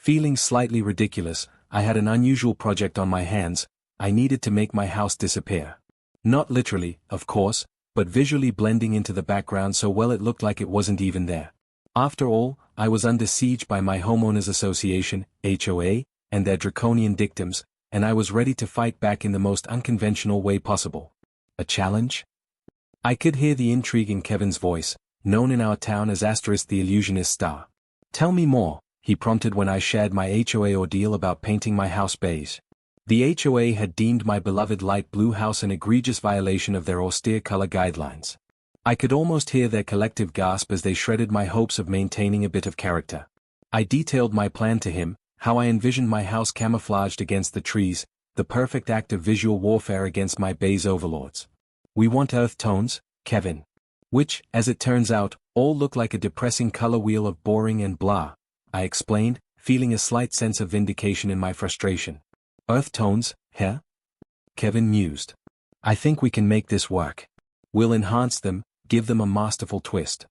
Feeling slightly ridiculous, I had an unusual project on my hands. I needed to make my house disappear. Not literally, of course, but visually blending into the background so well it looked like it wasn't even there. After all, I was under siege by my homeowners association, HOA, and their draconian dictums, and I was ready to fight back in the most unconventional way possible. A challenge? I could hear the intrigue in Kevin's voice, known in our town as the illusionist star. Tell me more, he prompted when I shared my HOA ordeal about painting my house beige. The HOA had deemed my beloved light blue house an egregious violation of their austere color guidelines. I could almost hear their collective gasp as they shredded my hopes of maintaining a bit of character. I detailed my plan to him, how I envisioned my house camouflaged against the trees, the perfect act of visual warfare against my beige overlords. We want earth tones, Kevin. Which, as it turns out, all look like a depressing color wheel of boring and blah, I explained, feeling a slight sense of vindication in my frustration. Earth tones, huh? Kevin mused. I think we can make this work. We'll enhance them, give them a masterful twist.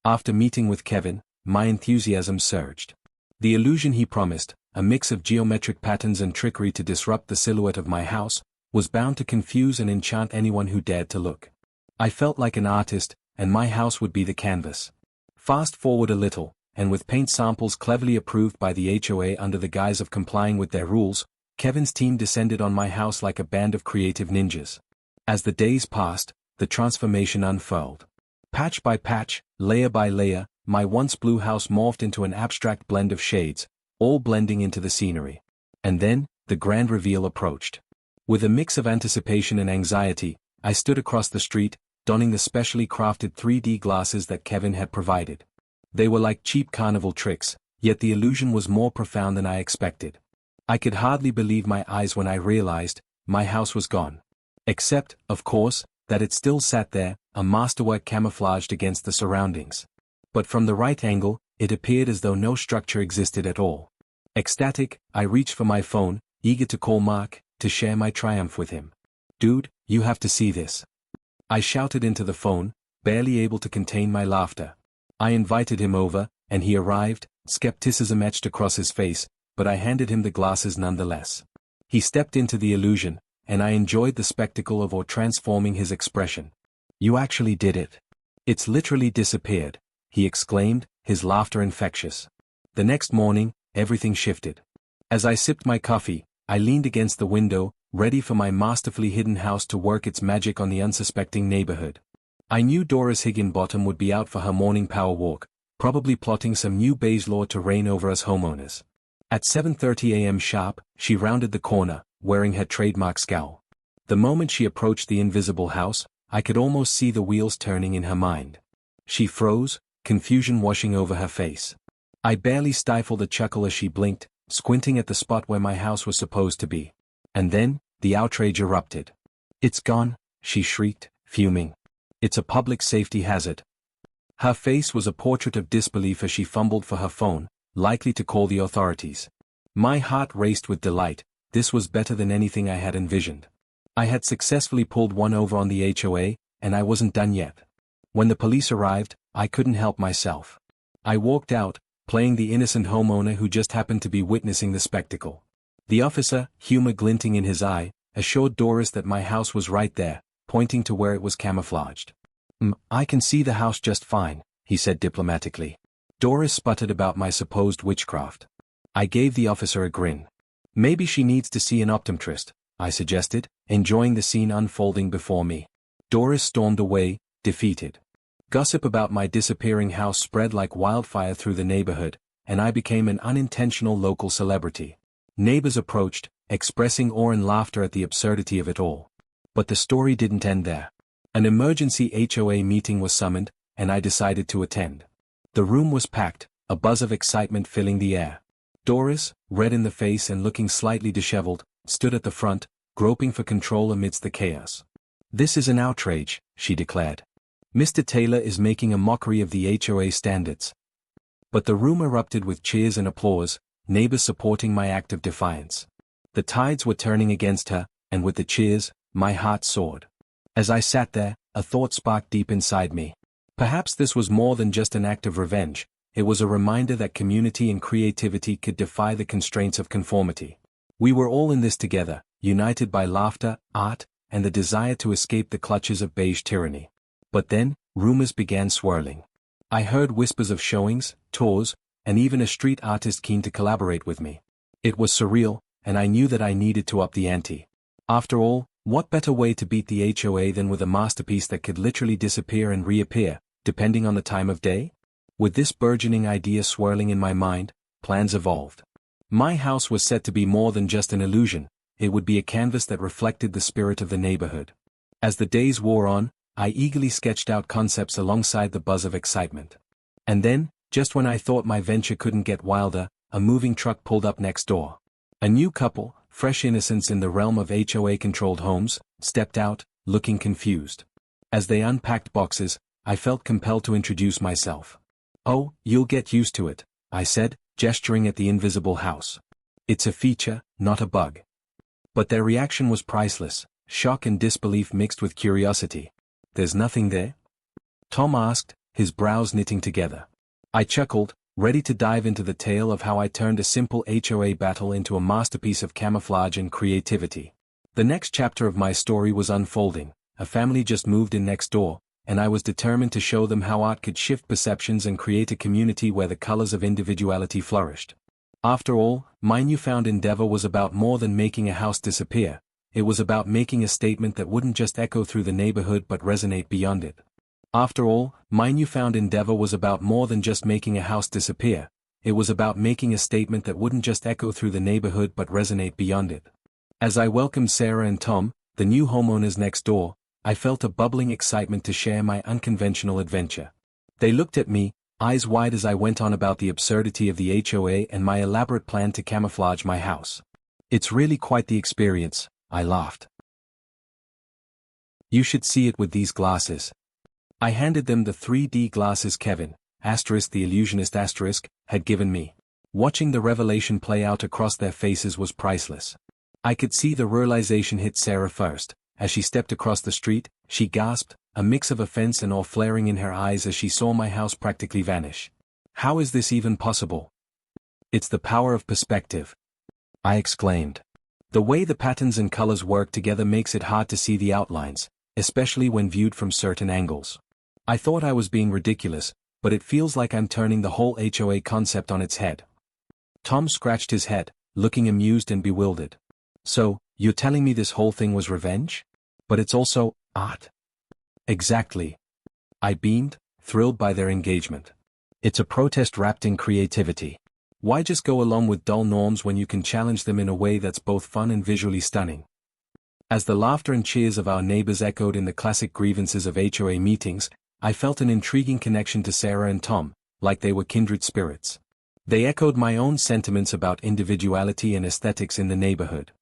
After meeting with Kevin, my enthusiasm surged. The illusion he promised, a mix of geometric patterns and trickery to disrupt the silhouette of my house, was bound to confuse and enchant anyone who dared to look. I felt like an artist, and my house would be the canvas. Fast forward a little, and with paint samples cleverly approved by the HOA under the guise of complying with their rules, Kevin's team descended on my house like a band of creative ninjas. As the days passed, the transformation unfurled. Patch by patch, layer by layer, my once blue house morphed into an abstract blend of shades, all blending into the scenery. And then, the grand reveal approached. With a mix of anticipation and anxiety, I stood across the street, donning the specially crafted 3D glasses that Kevin had provided. They were like cheap carnival tricks, yet the illusion was more profound than I expected. I could hardly believe my eyes when I realized, my house was gone. Except, of course, that it still sat there, a masterwork camouflaged against the surroundings. But from the right angle, it appeared as though no structure existed at all. Ecstatic, I reached for my phone, eager to call Mark, to share my triumph with him. Dude, you have to see this. I shouted into the phone, barely able to contain my laughter. I invited him over, and he arrived, skepticism etched across his face, but I handed him the glasses nonetheless. He stepped into the illusion, and I enjoyed the spectacle of transforming his expression. You actually did it. It's literally disappeared, he exclaimed, his laughter infectious. The next morning, everything shifted. As I sipped my coffee, I leaned against the window, ready for my masterfully hidden house to work its magic on the unsuspecting neighborhood. I knew Doris Higginbottom would be out for her morning power walk, probably plotting some new beige law to reign over us homeowners. At 7:30 a.m. sharp, she rounded the corner, wearing her trademark scowl. The moment she approached the invisible house, I could almost see the wheels turning in her mind. She froze, confusion washing over her face. I barely stifled a chuckle as she blinked, squinting at the spot where my house was supposed to be. And then, the outrage erupted. It's gone, she shrieked, fuming. It's a public safety hazard. Her face was a portrait of disbelief as she fumbled for her phone, likely to call the authorities. My heart raced with delight. This was better than anything I had envisioned. I had successfully pulled one over on the HOA, and I wasn't done yet. When the police arrived, I couldn't help myself. I walked out, playing the innocent homeowner who just happened to be witnessing the spectacle. The officer, humor glinting in his eye, assured Doris that my house was right there, pointing to where it was camouflaged. I can see the house just fine, he said diplomatically. Doris sputtered about my supposed witchcraft. I gave the officer a grin. Maybe she needs to see an optometrist, I suggested, enjoying the scene unfolding before me. Doris stormed away, defeated. Gossip about my disappearing house spread like wildfire through the neighborhood, and I became an unintentional local celebrity. Neighbors approached, expressing awe and laughter at the absurdity of it all. But the story didn't end there. An emergency HOA meeting was summoned, and I decided to attend. The room was packed, a buzz of excitement filling the air. Doris, red in the face and looking slightly disheveled, stood at the front, groping for control amidst the chaos. This is an outrage, she declared. Mr. Taylor is making a mockery of the HOA standards. But the room erupted with cheers and applause, neighbors supporting my act of defiance. The tides were turning against her, and with the cheers, my heart soared. As I sat there, a thought sparked deep inside me. Perhaps this was more than just an act of revenge, it was a reminder that community and creativity could defy the constraints of conformity. We were all in this together, united by laughter, art, and the desire to escape the clutches of beige tyranny. But then, rumors began swirling. I heard whispers of showings, tours, and even a street artist keen to collaborate with me. It was surreal, and I knew that I needed to up the ante. After all, what better way to beat the HOA than with a masterpiece that could literally disappear and reappear, depending on the time of day? With this burgeoning idea swirling in my mind, plans evolved. My house was set to be more than just an illusion, it would be a canvas that reflected the spirit of the neighborhood. As the days wore on, I eagerly sketched out concepts alongside the buzz of excitement. And then, just when I thought my venture couldn't get wilder, a moving truck pulled up next door. A new couple, fresh innocents in the realm of HOA-controlled homes, stepped out, looking confused. As they unpacked boxes, I felt compelled to introduce myself. "Oh, you'll get used to it," I said, gesturing at the invisible house. "It's a feature, not a bug." But their reaction was priceless, shock and disbelief mixed with curiosity. "There's nothing there?" Tom asked, his brows knitting together. I chuckled, ready to dive into the tale of how I turned a simple HOA battle into a masterpiece of camouflage and creativity. The next chapter of my story was unfolding. A family just moved in next door, and I was determined to show them how art could shift perceptions and create a community where the colors of individuality flourished. After all, my newfound endeavor was about more than making a house disappear. It was about making a statement that wouldn't just echo through the neighborhood but resonate beyond it. After all, my newfound endeavor was about more than just making a house disappear. It was about making a statement that wouldn't just echo through the neighborhood but resonate beyond it. As I welcomed Sarah and Tom, the new homeowners next door, I felt a bubbling excitement to share my unconventional adventure. They looked at me, eyes wide as I went on about the absurdity of the HOA and my elaborate plan to camouflage my house. "It's really quite the experience," I laughed. "You should see it with these glasses." I handed them the 3D glasses Kevin, the illusionist had given me. Watching the revelation play out across their faces was priceless. I could see the realization hit Sarah first. As she stepped across the street, she gasped, a mix of offense and awe flaring in her eyes as she saw my house practically vanish. "How is this even possible?" "It's the power of perspective," I exclaimed. "The way the patterns and colors work together makes it hard to see the outlines, especially when viewed from certain angles. I thought I was being ridiculous, but it feels like I'm turning the whole HOA concept on its head." Tom scratched his head, looking amused and bewildered. "So, you're telling me this whole thing was revenge? But it's also art?" "Exactly." I beamed, thrilled by their engagement. "It's a protest wrapped in creativity. Why just go along with dull norms when you can challenge them in a way that's both fun and visually stunning?" As the laughter and cheers of our neighbors echoed in the classic grievances of HOA meetings, I felt an intriguing connection to Sarah and Tom, like they were kindred spirits. They echoed my own sentiments about individuality and aesthetics in the neighborhood.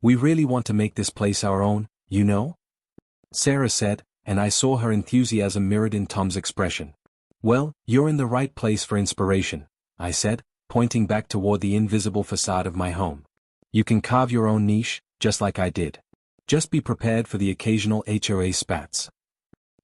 "We really want to make this place our own, you know?" Sarah said, and I saw her enthusiasm mirrored in Tom's expression. "Well, you're in the right place for inspiration," I said, pointing back toward the invisible facade of my home. "You can carve your own niche, just like I did. Just be prepared for the occasional HOA spats."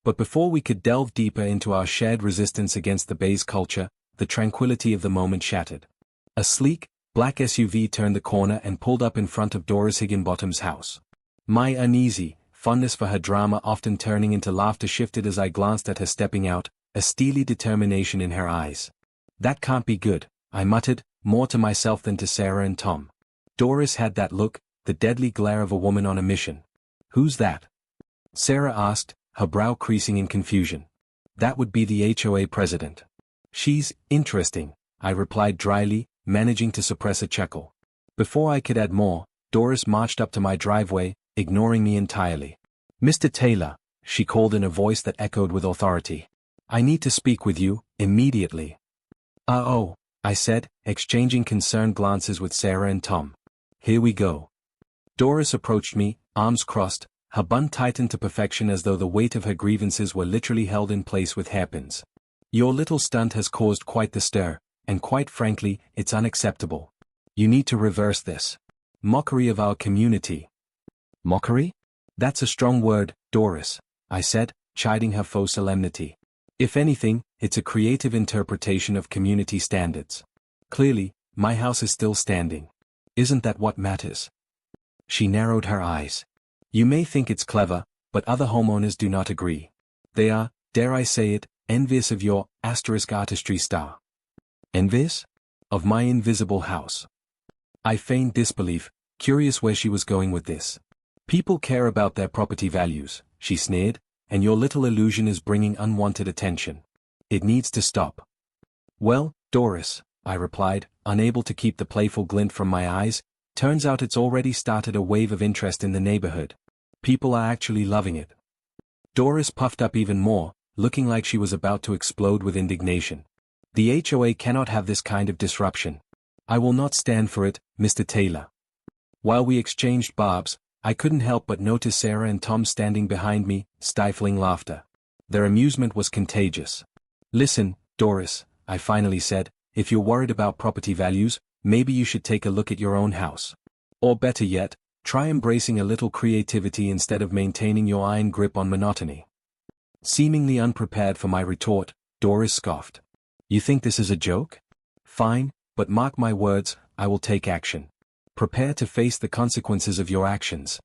But before we could delve deeper into our shared resistance against the beige culture, the tranquility of the moment shattered. A sleek, black SUV turned the corner and pulled up in front of Doris Higginbottom's house. My uneasy fondness for her drama often turning into laughter shifted as I glanced at her stepping out, a steely determination in her eyes. "That can't be good," I muttered, more to myself than to Sarah and Tom. Doris had that look, the deadly glare of a woman on a mission. "Who's that?" Sarah asked, her brow creasing in confusion. "That would be the HOA president." "She's interesting," I replied dryly, managing to suppress a chuckle. Before I could add more, Doris marched up to my driveway, ignoring me entirely. "Mr. Taylor," she called in a voice that echoed with authority. "I need to speak with you, immediately." Oh," I said, exchanging concerned glances with Sarah and Tom. "Here we go." Doris approached me, arms crossed, her bun tightened to perfection as though the weight of her grievances were literally held in place with hairpins. "Your little stunt has caused quite the stir, and quite frankly, it's unacceptable. You need to reverse this. Mockery of our community." "Mockery? That's a strong word, Doris," I said, chiding her faux solemnity. "If anything, it's a creative interpretation of community standards. Clearly, my house is still standing. Isn't that what matters? She narrowed her eyes. You may think it's clever, but other homeowners do not agree. They are, dare I say it, envious of your artistry style. Envious? Of my invisible house. I feigned disbelief, curious where she was going with this. People care about their property values, she sneered, and your little illusion is bringing unwanted attention. It needs to stop. Well, Doris, I replied, unable to keep the playful glint from my eyes, turns out it's already started a wave of interest in the neighborhood. People are actually loving it. Doris puffed up even more, looking like she was about to explode with indignation. The HOA cannot have this kind of disruption. I will not stand for it, Mr. Taylor. While we exchanged barbs, I couldn't help but notice Sarah and Tom standing behind me, stifling laughter. Their amusement was contagious. Listen, Doris, I finally said, if you're worried about property values, maybe you should take a look at your own house. Or better yet, try embracing a little creativity instead of maintaining your iron grip on monotony. Seemingly unprepared for my retort, Doris scoffed. You think this is a joke? Fine, but mark my words, I will take action. Prepare to face the consequences of your actions.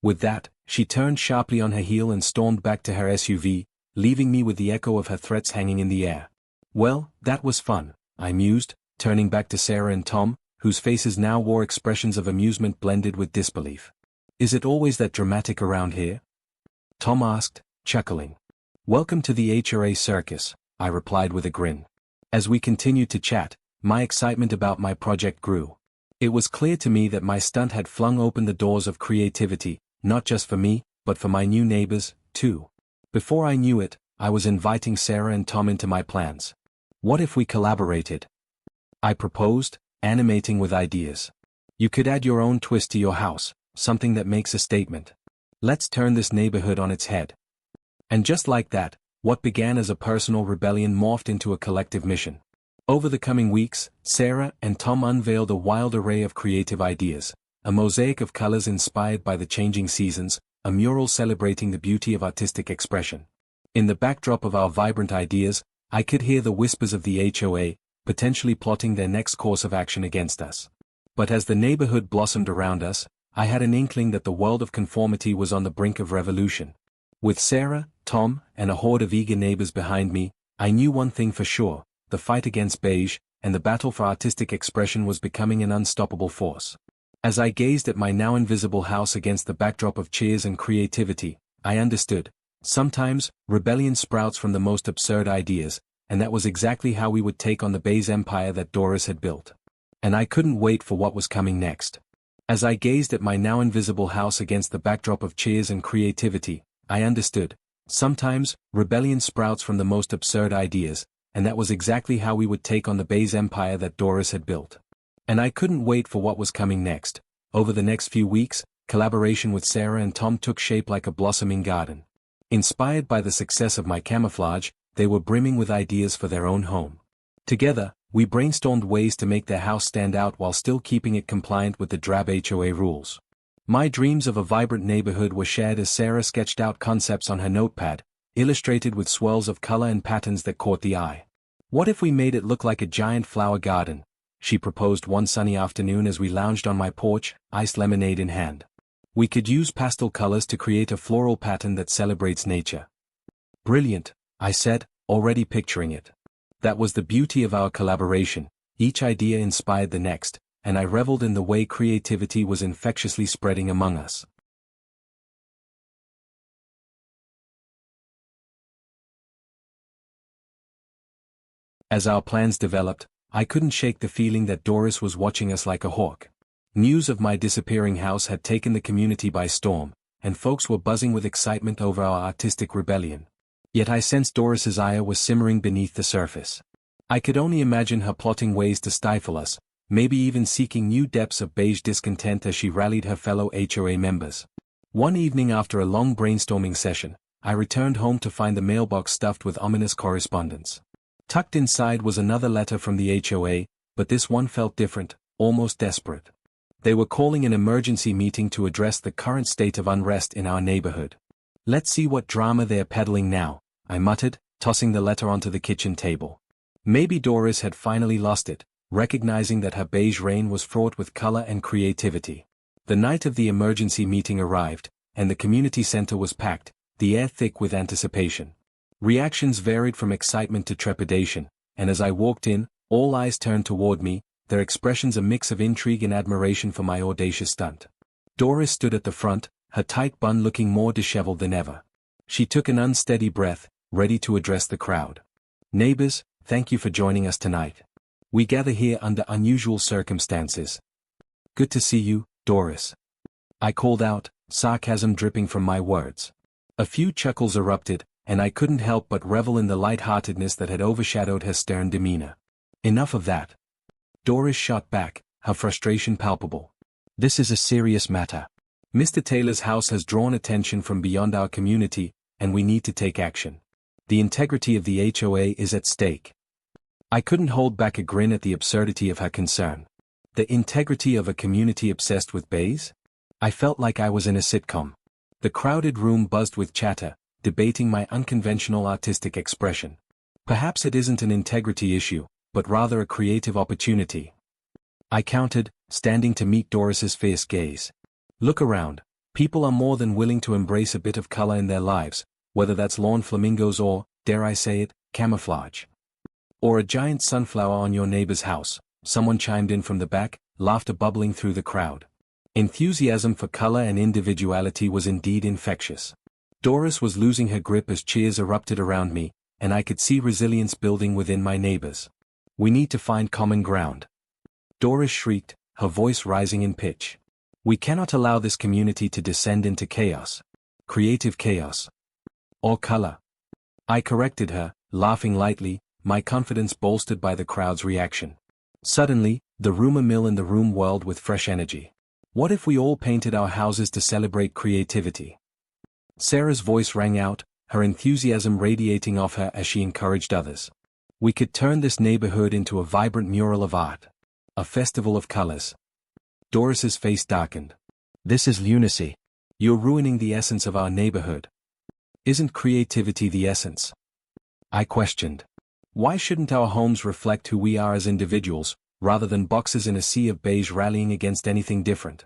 With that, she turned sharply on her heel and stormed back to her SUV, leaving me with the echo of her threats hanging in the air. Well, that was fun, I mused, turning back to Sarah and Tom, whose faces now wore expressions of amusement blended with disbelief. Is it always that dramatic around here? Tom asked, chuckling. Welcome to the HOA circus, I replied with a grin. As we continued to chat, my excitement about my project grew. It was clear to me that my stunt had flung open the doors of creativity, not just for me, but for my new neighbors, too. Before I knew it, I was inviting Sarah and Tom into my plans. What if we collaborated? I proposed, animating with ideas. You could add your own twist to your house, something that makes a statement. Let's turn this neighborhood on its head. And just like that, what began as a personal rebellion morphed into a collective mission. Over the coming weeks, Sarah and Tom unveiled a wild array of creative ideas, a mosaic of colors inspired by the changing seasons, a mural celebrating the beauty of artistic expression. In the backdrop of our vibrant ideas, I could hear the whispers of the HOA, potentially plotting their next course of action against us. But as the neighborhood blossomed around us, I had an inkling that the world of conformity was on the brink of revolution. With Sarah, Tom, and a horde of eager neighbors behind me, I knew one thing for sure, the fight against beige, and the battle for artistic expression was becoming an unstoppable force. As I gazed at my now invisible house against the backdrop of cheers and creativity, I understood. Sometimes, rebellion sprouts from the most absurd ideas, and that was exactly how we would take on the beige empire that Doris had built. And I couldn't wait for what was coming next. As I gazed at my now invisible house against the backdrop of cheers and creativity, I understood. Sometimes, rebellion sprouts from the most absurd ideas, and that was exactly how we would take on the beige empire that Doris had built. And I couldn't wait for what was coming next. Over the next few weeks, collaboration with Sarah and Tom took shape like a blossoming garden. Inspired by the success of my camouflage, they were brimming with ideas for their own home. Together, we brainstormed ways to make their house stand out while still keeping it compliant with the drab HOA rules. My dreams of a vibrant neighborhood were shared as Sarah sketched out concepts on her notepad, illustrated with swirls of color and patterns that caught the eye. What if we made it look like a giant flower garden? She proposed one sunny afternoon as we lounged on my porch, iced lemonade in hand. We could use pastel colors to create a floral pattern that celebrates nature. Brilliant, I said, already picturing it. That was the beauty of our collaboration. Each idea inspired the next, and I reveled in the way creativity was infectiously spreading among us. As our plans developed, I couldn't shake the feeling that Doris was watching us like a hawk. News of my disappearing house had taken the community by storm, and folks were buzzing with excitement over our artistic rebellion. Yet I sensed Doris's ire was simmering beneath the surface. I could only imagine her plotting ways to stifle us, maybe even seeking new depths of beige discontent as she rallied her fellow HOA members. One evening after a long brainstorming session, I returned home to find the mailbox stuffed with ominous correspondence. Tucked inside was another letter from the HOA, but this one felt different, almost desperate. They were calling an emergency meeting to address the current state of unrest in our neighborhood. Let's see what drama they're peddling now, I muttered, tossing the letter onto the kitchen table. Maybe Doris had finally lost it, recognizing that her beige reign was fraught with color and creativity. The night of the emergency meeting arrived, and the community center was packed, the air thick with anticipation. Reactions varied from excitement to trepidation, and as I walked in, all eyes turned toward me, their expressions a mix of intrigue and admiration for my audacious stunt. Doris stood at the front, her tight bun looking more disheveled than ever. She took an unsteady breath, ready to address the crowd. "Neighbors, thank you for joining us tonight. We gather here under unusual circumstances. Good to see you, Doris," I called out, sarcasm dripping from my words. A few chuckles erupted, and I couldn't help but revel in the lightheartedness that had overshadowed her stern demeanor. "Enough of that." Doris shot back, her frustration palpable. "This is a serious matter. Mr. Taylor's house has drawn attention from beyond our community, and we need to take action. The integrity of the HOA is at stake." I couldn't hold back a grin at the absurdity of her concern. The integrity of a community obsessed with beige? I felt like I was in a sitcom. The crowded room buzzed with chatter, debating my unconventional artistic expression. Perhaps it isn't an integrity issue, but rather a creative opportunity. I countered, standing to meet Doris's fierce gaze. "Look around. People are more than willing to embrace a bit of color in their lives, whether that's lawn flamingos or, dare I say it, camouflage. Or a giant sunflower on your neighbor's house," someone chimed in from the back, laughter bubbling through the crowd. Enthusiasm for color and individuality was indeed infectious. Doris was losing her grip as cheers erupted around me, and I could see resilience building within my neighbors. "We need to find common ground," Doris shrieked, her voice rising in pitch. "We cannot allow this community to descend into chaos. Creative chaos. Or color." I corrected her, laughing lightly, my confidence bolstered by the crowd's reaction. Suddenly, the rumor mill in the room whirled with fresh energy. "What if we all painted our houses to celebrate creativity?" Sarah's voice rang out, her enthusiasm radiating off her as she encouraged others. "We could turn this neighborhood into a vibrant mural of art. A festival of colors." Doris's face darkened. "This is lunacy. You're ruining the essence of our neighborhood." "Isn't creativity the essence?" I questioned. "Why shouldn't our homes reflect who we are as individuals, rather than boxes in a sea of beige rallying against anything different?"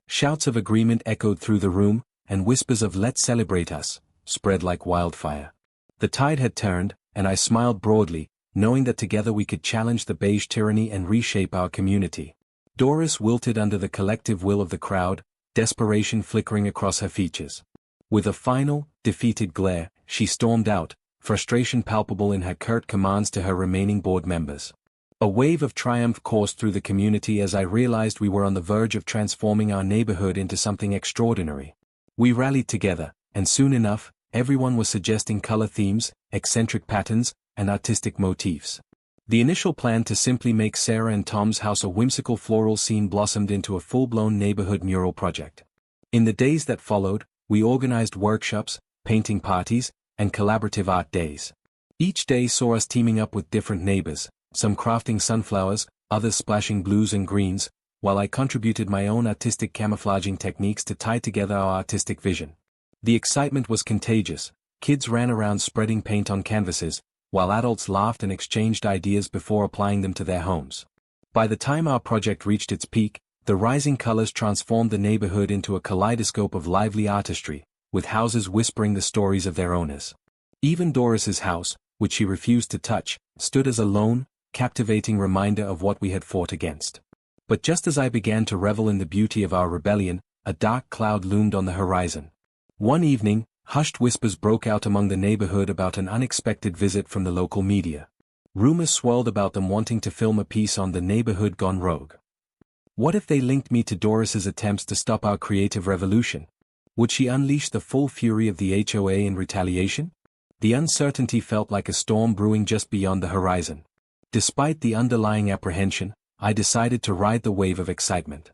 Shouts of agreement echoed through the room, and whispers of "let's celebrate us" spread like wildfire. The tide had turned, and I smiled broadly, knowing that together we could challenge the beige tyranny and reshape our community. Doris wilted under the collective will of the crowd, desperation flickering across her features. With a final, defeated glare, she stormed out, frustration palpable in her curt commands to her remaining board members. A wave of triumph coursed through the community as I realized we were on the verge of transforming our neighborhood into something extraordinary. We rallied together, and soon enough, everyone was suggesting color themes, eccentric patterns, and artistic motifs. The initial plan to simply make Sarah and Tom's house a whimsical floral scene blossomed into a full-blown neighborhood mural project. In the days that followed, we organized workshops, painting parties, and collaborative art days. Each day saw us teaming up with different neighbors, some crafting sunflowers, others splashing blues and greens, while I contributed my own artistic camouflaging techniques to tie together our artistic vision. The excitement was contagious. Kids ran around spreading paint on canvases, while adults laughed and exchanged ideas before applying them to their homes. By the time our project reached its peak, the rising colors transformed the neighborhood into a kaleidoscope of lively artistry, with houses whispering the stories of their owners. Even Doris's house, which she refused to touch, stood as a lone, captivating reminder of what we had fought against. But just as I began to revel in the beauty of our rebellion, a dark cloud loomed on the horizon. One evening, hushed whispers broke out among the neighborhood about an unexpected visit from the local media. Rumors swirled about them wanting to film a piece on the neighborhood gone rogue. What if they linked me to Doris's attempts to stop our creative revolution? Would she unleash the full fury of the HOA in retaliation? The uncertainty felt like a storm brewing just beyond the horizon. Despite the underlying apprehension, I decided to ride the wave of excitement.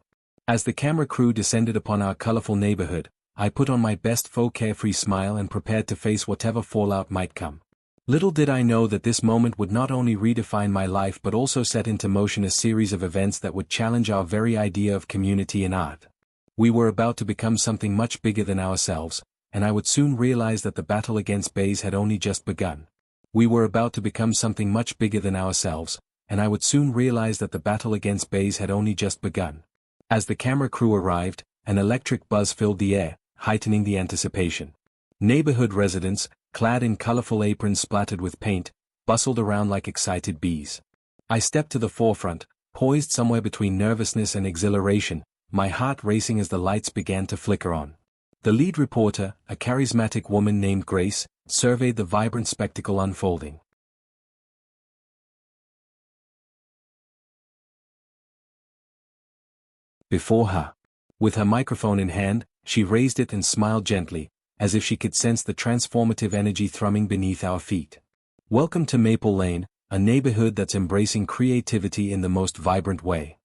As the camera crew descended upon our colorful neighborhood, I put on my best faux carefree smile and prepared to face whatever fallout might come. Little did I know that this moment would not only redefine my life but also set into motion a series of events that would challenge our very idea of community and art. We were about to become something much bigger than ourselves, and I would soon realize that the battle against beige had only just begun. We were about to become something much bigger than ourselves, and I would soon realize that the battle against bays had only just begun. As the camera crew arrived, an electric buzz filled the air, heightening the anticipation. Neighborhood residents, clad in colorful aprons splattered with paint, bustled around like excited bees. I stepped to the forefront, poised somewhere between nervousness and exhilaration, my heart racing as the lights began to flicker on. The lead reporter, a charismatic woman named Grace, surveyed the vibrant spectacle unfolding. Before her. With her microphone in hand, she raised it and smiled gently, as if she could sense the transformative energy thrumming beneath our feet. Welcome to Maple Lane, a neighborhood that's embracing creativity in the most vibrant way.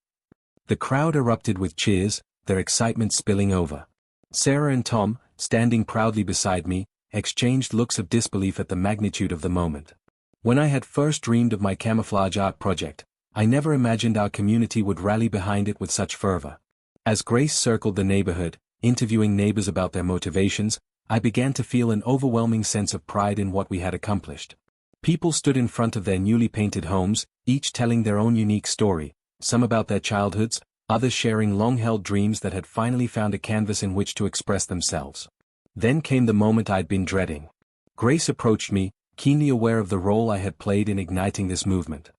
The crowd erupted with cheers, their excitement spilling over. Sarah and Tom, standing proudly beside me, exchanged looks of disbelief at the magnitude of the moment. When I had first dreamed of my camouflage art project, I never imagined our community would rally behind it with such fervor. As Grace circled the neighborhood, interviewing neighbors about their motivations, I began to feel an overwhelming sense of pride in what we had accomplished. People stood in front of their newly painted homes, each telling their own unique story, some about their childhoods, others sharing long-held dreams that had finally found a canvas in which to express themselves. Then came the moment I'd been dreading. Grace approached me, keenly aware of the role I had played in igniting this movement.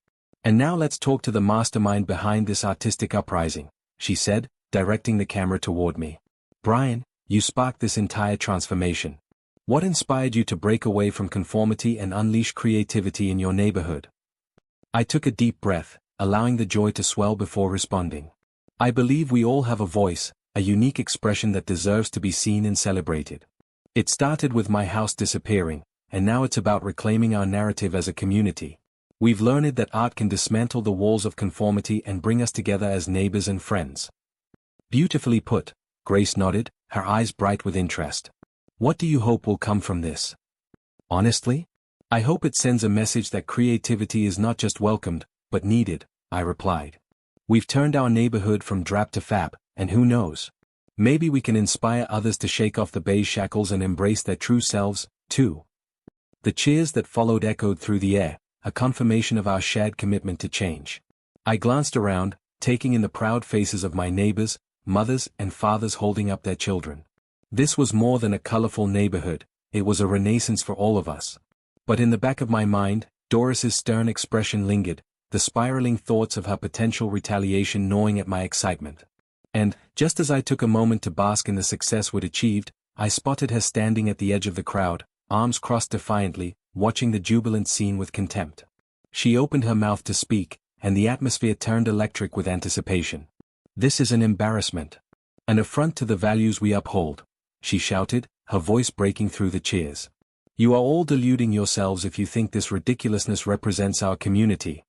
"And now let's talk to the mastermind behind this artistic uprising," she said, directing the camera toward me. "Brian, you sparked this entire transformation. What inspired you to break away from conformity and unleash creativity in your neighborhood?" I took a deep breath, allowing the joy to swell before responding. "I believe we all have a voice, a unique expression that deserves to be seen and celebrated. It started with my house disappearing, and now it's about reclaiming our narrative as a community. We've learned that art can dismantle the walls of conformity and bring us together as neighbors and friends." "Beautifully put," Grace nodded, her eyes bright with interest. "What do you hope will come from this?" "Honestly? I hope it sends a message that creativity is not just welcomed, but needed," I replied. "We've turned our neighborhood from drab to fab, and who knows? Maybe we can inspire others to shake off the beige shackles and embrace their true selves, too." The cheers that followed echoed through the air, a confirmation of our shared commitment to change. I glanced around, taking in the proud faces of my neighbors, mothers and fathers holding up their children. This was more than a colorful neighborhood, it was a renaissance for all of us. But in the back of my mind, Doris's stern expression lingered, the spiraling thoughts of her potential retaliation gnawing at my excitement. And, just as I took a moment to bask in the success we'd achieved, I spotted her standing at the edge of the crowd, arms crossed defiantly, watching the jubilant scene with contempt. She opened her mouth to speak, and the atmosphere turned electric with anticipation. "This is an embarrassment. An affront to the values we uphold," she shouted, her voice breaking through the cheers. "You are all deluding yourselves if you think this ridiculousness represents our community."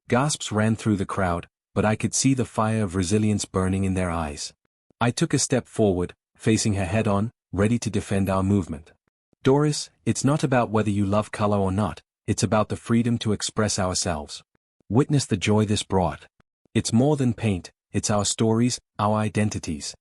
Gasps ran through the crowd, but I could see the fire of resilience burning in their eyes. I took a step forward, facing her head-on, ready to defend our movement. "Doris, it's not about whether you love color or not, it's about the freedom to express ourselves. Witness the joy this brought. It's more than paint, it's our stories, our identities."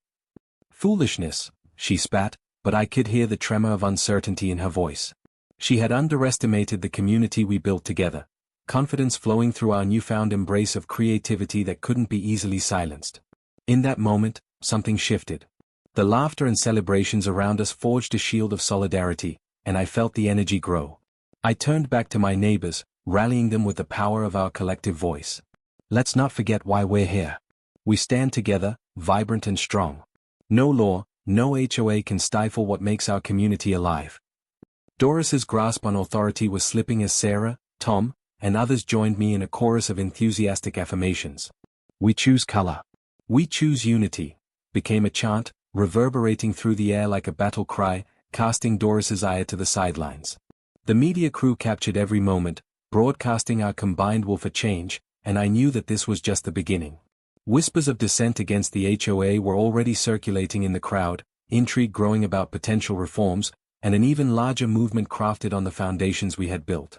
"Foolishness," she spat, but I could hear the tremor of uncertainty in her voice. She had underestimated the community we built together, confidence flowing through our newfound embrace of creativity that couldn't be easily silenced. In that moment, something shifted. The laughter and celebrations around us forged a shield of solidarity, and I felt the energy grow. I turned back to my neighbors, rallying them with the power of our collective voice. "Let's not forget why we're here. We stand together, vibrant and strong. No law, no HOA can stifle what makes our community alive." Doris's grasp on authority was slipping as Sarah, Tom, and others joined me in a chorus of enthusiastic affirmations. "We choose color. We choose unity," became a chant, reverberating through the air like a battle cry, casting Doris's ire to the sidelines. The media crew captured every moment, broadcasting our combined will for change, and I knew that this was just the beginning. Whispers of dissent against the HOA were already circulating in the crowd, intrigue growing about potential reforms, and an even larger movement crafted on the foundations we had built.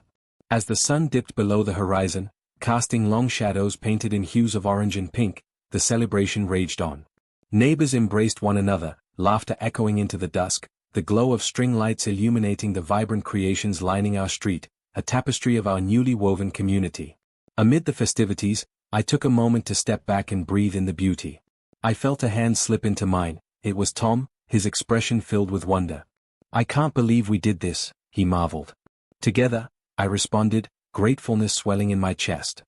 As the sun dipped below the horizon, casting long shadows painted in hues of orange and pink, the celebration raged on. Neighbors embraced one another, laughter echoing into the dusk, the glow of string lights illuminating the vibrant creations lining our street, a tapestry of our newly woven community. Amid the festivities, I took a moment to step back and breathe in the beauty. I felt a hand slip into mine. It was Tom, his expression filled with wonder. "I can't believe we did this," he marveled. "Together," I responded, gratefulness swelling in my chest.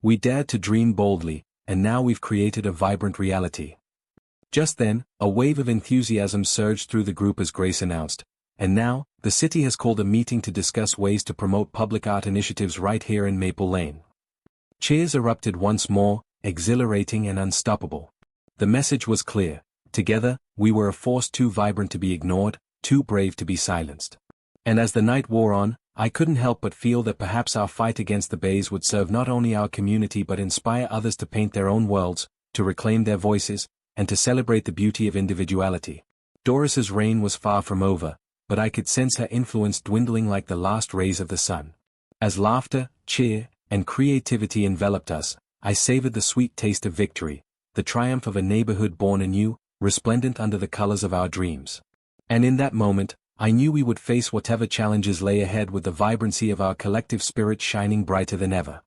"We dared to dream boldly, and now we've created a vibrant reality." Just then, a wave of enthusiasm surged through the group as Grace announced, "And now, the city has called a meeting to discuss ways to promote public art initiatives right here in Maple Lane." Cheers erupted once more, exhilarating and unstoppable. The message was clear: together, we were a force too vibrant to be ignored, too brave to be silenced. And as the night wore on, I couldn't help but feel that perhaps our fight against the bays would serve not only our community but inspire others to paint their own worlds, to reclaim their voices, and to celebrate the beauty of individuality. Doris's reign was far from over, but I could sense her influence dwindling like the last rays of the sun. As laughter, cheer, and creativity enveloped us, I savored the sweet taste of victory, the triumph of a neighborhood born anew, resplendent under the colors of our dreams. And in that moment, I knew we would face whatever challenges lay ahead with the vibrancy of our collective spirit shining brighter than ever.